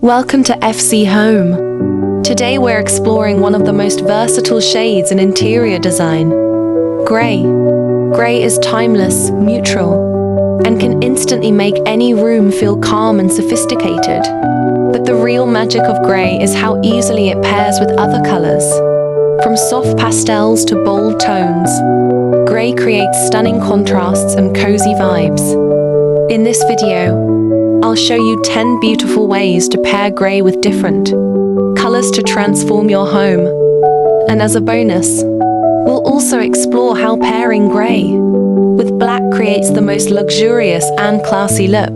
Welcome to FC Home. Today we're exploring one of the most versatile shades in interior design, grey. Grey is timeless, neutral, and can instantly make any room feel calm and sophisticated. But the real magic of grey is how easily it pairs with other colors. From soft pastels to bold tones, grey creates stunning contrasts and cozy vibes. In this video, I'll show you 10 beautiful ways to pair grey with different colors to transform your home. And as a bonus, we'll also explore how pairing grey with black creates the most luxurious and classy look.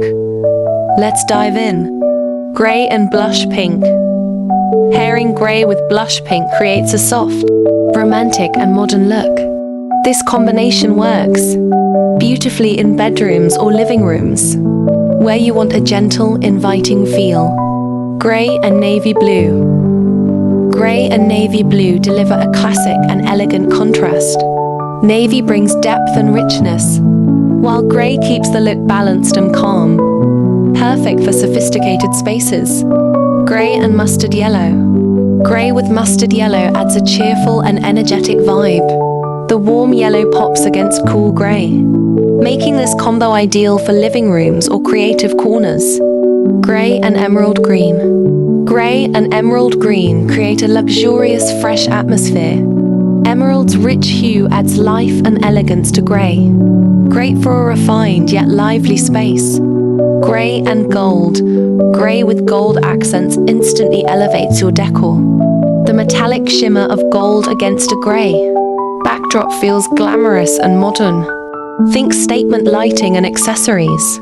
Let's dive in. Grey and blush pink. Pairing grey with blush pink creates a soft, romantic and modern look. This combination works beautifully in bedrooms or living rooms, where you want a gentle, inviting feel. Grey and navy blue. Grey and navy blue deliver a classic and elegant contrast. Navy brings depth and richness, while grey keeps the look balanced and calm. Perfect for sophisticated spaces. Grey and mustard yellow. Grey with mustard yellow adds a cheerful and energetic vibe. The warm yellow pops against cool grey, making this combo ideal for living rooms or creative corners. Grey and emerald green. Grey and emerald green create a luxurious, fresh atmosphere. Emerald's rich hue adds life and elegance to grey, great for a refined yet lively space. Grey and gold. Grey with gold accents instantly elevates your decor. The metallic shimmer of gold against a grey backdrop feels glamorous and modern. Think statement lighting and accessories.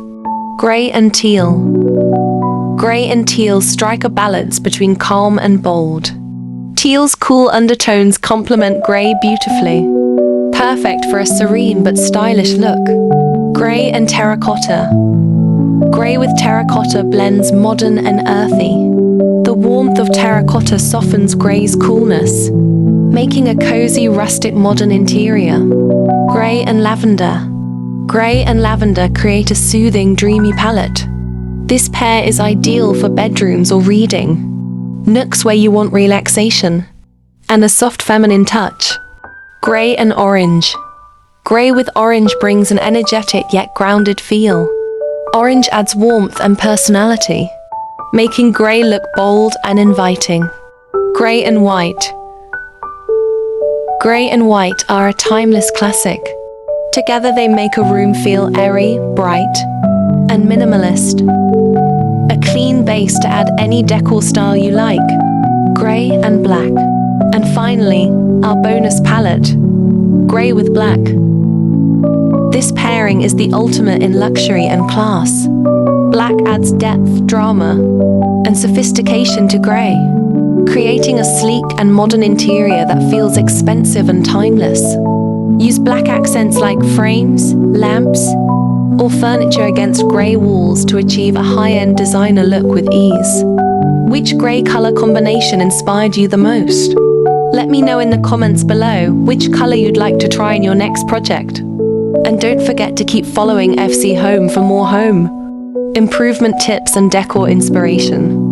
Grey and teal. Grey and teal strike a balance between calm and bold. Teal's cool undertones complement grey beautifully, perfect for a serene but stylish look. Grey and terracotta. Grey with terracotta blends modern and earthy. The warmth of terracotta softens grey's coolness, making a cozy, rustic, modern interior. Grey and lavender. Grey and lavender create a soothing, dreamy palette. This pair is ideal for bedrooms or reading, nooks where you want relaxation and a soft feminine touch. Grey and orange. Grey with orange brings an energetic yet grounded feel. Orange adds warmth and personality, making grey look bold and inviting. Grey and white. Grey and white are a timeless classic. Together they make a room feel airy, bright, and minimalist. A clean base to add any decor style you like. Grey and black. And finally, our bonus palette, grey with black. This pairing is the ultimate in luxury and class. Black adds depth, drama, and sophistication to grey, creating a sleek and modern interior that feels expensive and timeless. Use black accents like frames, lamps, or furniture against grey walls to achieve a high-end designer look with ease. Which grey color combination inspired you the most? Let me know in the comments below which color you'd like to try in your next project. And don't forget to keep following FC Home for more home improvement tips and decor inspiration.